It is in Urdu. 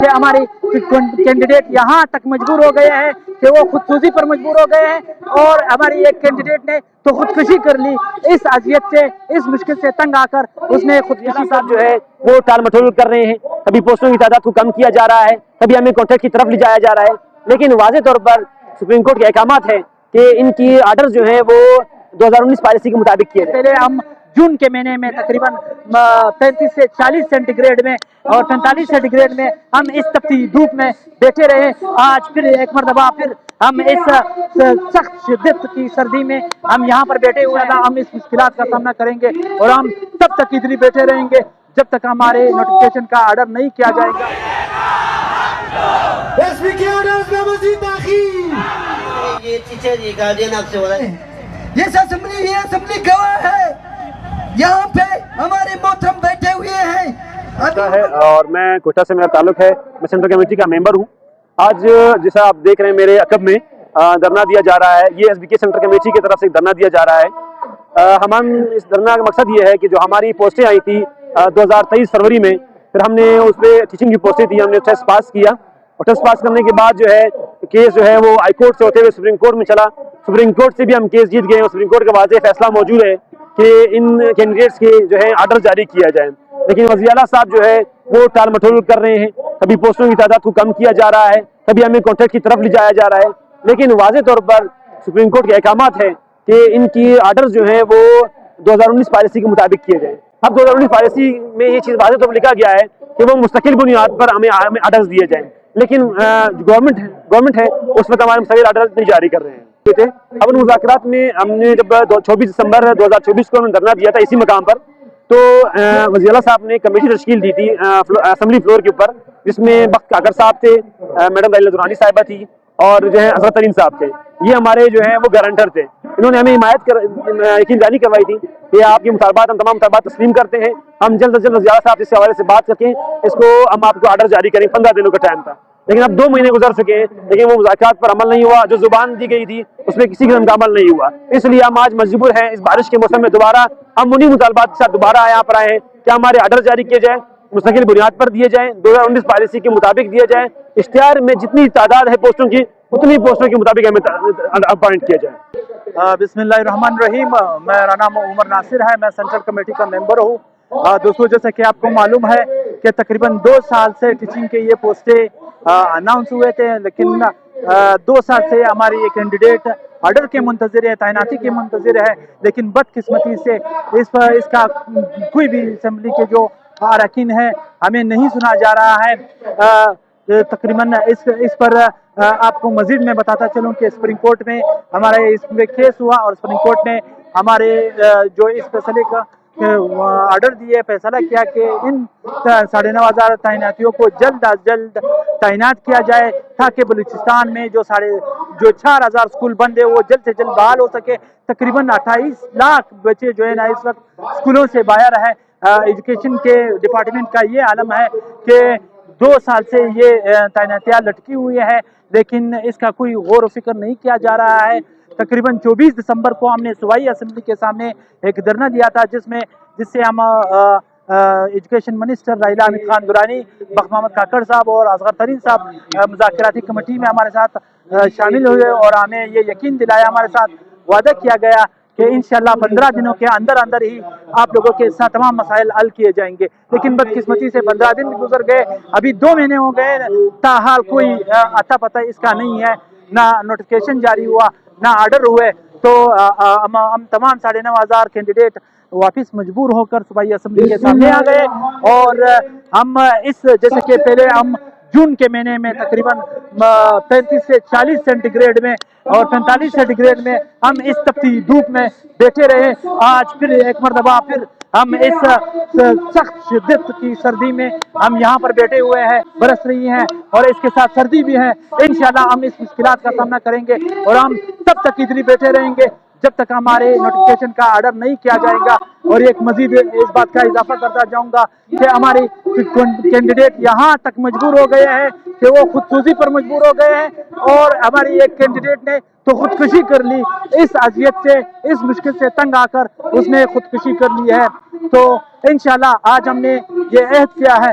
کہ ہمارے کینڈیڈیٹ یہاں تک مجبور ہو گئے ہیں کہ وہ خودکشی پر مجبور ہو گئے ہیں، اور ہماری ایک کینڈیڈیٹ نے تو خودکشی کر لی، اس اذیت سے، اس مشکل سے تنگ آ کر اس نے خودکشی صاحب جو ہے وہ ٹال مٹول کر رہے ہیں، کبھی پوسٹوں کی تعداد کو کم کیا جا رہا ہے، کبھی ہمیں کانٹریکٹ کی طرف لے جایا جا رہا ہے، لیکن واضح طور پر سپریم کورٹ کے احکامات ہیں کہ ان کی آرڈر جو ہیں وہ 2019 پالیسی کے مطابق کیے جائیں۔ پہلے ہم جون کے مہینے میں تقریباً 35 سے 40 سینٹی گریڈ میں اور 45 سینٹی گریڈ میں ہم اس تپتی دھوپ میں بیٹھے رہے، آج پھر ایک مرتبہ پھر ہم اس سخت شدت کی سردی میں ہم یہاں پر بیٹھے ہوئے ہیں۔ ہم اس مشکلات کا سامنا کریں گے اور ہم تب تک ادھر بیٹھے رہیں گے جب تک ہمارے نوٹیفکیشن کا آرڈر نہیں کیا جائے گا۔ یہ اسمبلی گواہ ہے، یہاں پہ ہمارے محترم بیٹھے ہوئے ہیں اور میں کوئٹہ سے میرا تعلق ہے، میں سینٹرل کمیٹی کا ممبر ہوں۔ آج جیسا آپ دیکھ رہے ہیں میرے عقب میں دھرنا دیا جا رہا ہے، یہ ایس بی کے سینٹرل کمیٹی کی طرف سے دھرنا دیا جا رہا ہے۔ ہم اس دھرنا کا مقصد یہ ہے کہ جو ہماری پوسٹیں آئی تھی 2023 فروری میں، پھر ہم نے اس پہ ٹیچنگ کی پوسٹیں تھی، ہم نے ٹیسٹ پاس کیا، اور ٹیسٹ پاس کرنے کے بعد جو ہے کیس جو ہے وہ ہائی کورٹ سے ہوتے ہوئے سپریم کورٹ میں چلا، سپریم کورٹ سے بھی ہم کیس جیت گئے، اور سپریم کورٹ کا واضح فیصلہ موجود ہے کہ ان کینڈیڈیٹس کے جو ہے آرڈر جاری کیا جائے، لیکن وزیر اعلیٰ صاحب جو ہے وہ ٹال مٹول کر رہے ہیں، کبھی پوسٹوں کی تعداد کو کم کیا جا رہا ہے، کبھی ہمیں کانٹریکٹ کی طرف لے جایا جا رہا ہے، لیکن واضح طور پر سپریم کورٹ کے احکامات ہیں کہ ان کی آرڈر جو ہیں وہ 2019 پالیسی کے مطابق کیے جائیں۔ اب 2019 پالیسی میں یہ چیز واضح طور پر لکھا گیا ہے کہ وہ مستقل بنیاد پر ہمیں آرڈرز دیے جائیں، لیکن گورنمنٹ ہے اس وقت ہمارے مستقل آرڈرز نہیں جاری کر رہے ہیں۔ اب ان مذاکرات میں ہم نے جب 24 دسمبر 2024 کو ہم نے دھرنا دیا تھا اسی مقام پر، تو وزیر اعلیٰ صاحب نے کمیٹی تشکیل دی تھی اسمبلی فلور کے اوپر، جس میں بخت کاکر صاحب تھے، میڈم دلیلہ درانی صاحبہ تھی، اور جو ہے حضرت ترین صاحب تھے، یہ ہمارے جو ہیں وہ گارنٹر تھے۔ انہوں نے ہمیں یقین دہانی کروائی تھی کہ آپ کے مطالبات، ہم تمام مطالبات تسلیم کرتے ہیں، ہم جلد از جلد وزیر اعلیٰ صاحب اس حوالے سے بات کر کے اس کو ہم آپ کو آرڈر جاری کریں۔ 15 دنوں کا ٹائم تھا، لیکن اب 2 مہینے گزر چکے ہیں، لیکن وہ مذاکرات پر عمل نہیں ہوا، جو زبان دی گئی تھی اس میں کسی قسم کا عمل نہیں ہوا۔ اس لیے ہم آج مجبور ہیں اس بارش کے موسم میں دوبارہ ہم انہی مطالبات کے ساتھ دوبارہ یہاں پر آئے ہیں کہ ہمارے آرڈر جاری کیے جائیں، مستقل بنیاد پر دیے جائیں، 2019 پالیسی کے مطابق دیے جائیں، اشتہار میں جتنی تعداد ہے پوسٹوں کی اتنی پوسٹوں کے مطابق ہمیں اپوائنٹ کیا جائے۔ بسم اللہ الرحمن الرحیم، میرا نام عمر ناصر ہے، میں سینٹرل کمیٹی کا ممبر ہوں۔ دوستو، جیسا کہ آپ کو معلوم ہے کہ تقریباً 2 سال سے ٹیچنگ کے یہ پوسٹیں اناؤنس ہوئے تھے، لیکن 2 سال سے ہماری یہ کینڈیڈیٹ آرڈر کے منتظر ہے، تعیناتی کے منتظر ہے، لیکن بدقسمتی سے اس کا کوئی بھی اسمبلی کے جو اراکین ہیں ہمیں نہیں سنا جا رہا ہے۔ تقریباً اس پر آپ کو مزید میں بتاتا چلوں کہ سپریم کورٹ میں ہمارے اس پہ کیس ہوا، اور سپریم کورٹ نے ہمارے جو اس فیصلے کا آرڈر دیے، فیصلہ کیا کہ ان 9,500 تعیناتیوں کو جلد از جلد تعینات کیا جائے، تاکہ بلوچستان میں جو 4,000 اسکول بند ہے وہ جلد سے جلد بحال ہو سکے۔ تقریباً 28 لاکھ بچے جو ہے نا اس وقت اسکولوں سے باہر ہے۔ ایجوکیشن کے ڈپارٹمنٹ کا یہ عالم ہے کہ 2 سال سے یہ تعیناتیاں لٹکی ہوئی ہے، لیکن اس کا کوئی غور و فکر نہیں کیا جا رہا ہے۔ تقریباً 24 دسمبر کو ہم نے صوبائی اسمبلی کے سامنے ایک دھرنا دیا تھا، جس سے ہم ایجوکیشن منسٹر راحیلہ حامد خان درانی، بخت محمد کاکڑ صاحب اور اصغر ترین صاحب مذاکراتی کمیٹی میں ہمارے ساتھ شامل ہوئے، اور ہمیں یہ یقین دلایا، ہمارے ساتھ وعدہ کیا گیا کہ انشاءاللہ 15 دنوں کے اندر ہی آپ لوگوں کے ساتھ تمام مسائل حل کیے جائیں گے۔ لیکن بدقسمتی سے 15 دن گزر گئے، ابھی 2 مہینے ہو گئے، تاحال کوئی اتا پتہ اس کا نہیں ہے، نہ نوٹیفکیشن جاری ہوا نہ آرڈر ہوئے۔ تو ہم تمام 9,500 کینڈیڈیٹ واپس مجبور ہو کر صوبائی اسمبلی کے سامنے آ گئے، اور ہم جیسے کہ پہلے ہم جون کے مہینے میں تقریباً 35 سے 40 سینٹی گریڈ میں اور 45 سینٹی گریڈ میں ہم اس تپتی دھوپ میں بیٹھے رہے، آج پھر ایک مرتبہ پھر ہم اس سخت شدت کی سردی میں ہم یہاں پر بیٹھے ہوئے ہیں، برس رہی ہیں اور اس کے ساتھ سردی بھی ہے۔ انشاءاللہ ہم اس مشکلات کا سامنا کریں گے، اور ہم تب تک ادھر بیٹھے رہیں گے جب تک ہمارے نوٹیفکیشن کا آرڈر نہیں کیا جائے گا۔ اور ایک مزید اس بات کا اضافہ کرتا جاؤں گا کہ ہمارے کینڈیڈیٹ یہاں تک مجبور ہو گئے ہیں کہ وہ خودکشی پر مجبور ہو گئے ہیں، اور ہماری ایک کینڈیڈیٹ نے تو خودکشی کر لی، اس اذیت سے، اس مشکل سے تنگ آ کر اس نے خودکشی کر لی ہے۔ تو انشاءاللہ آج ہم نے یہ عہد کیا ہے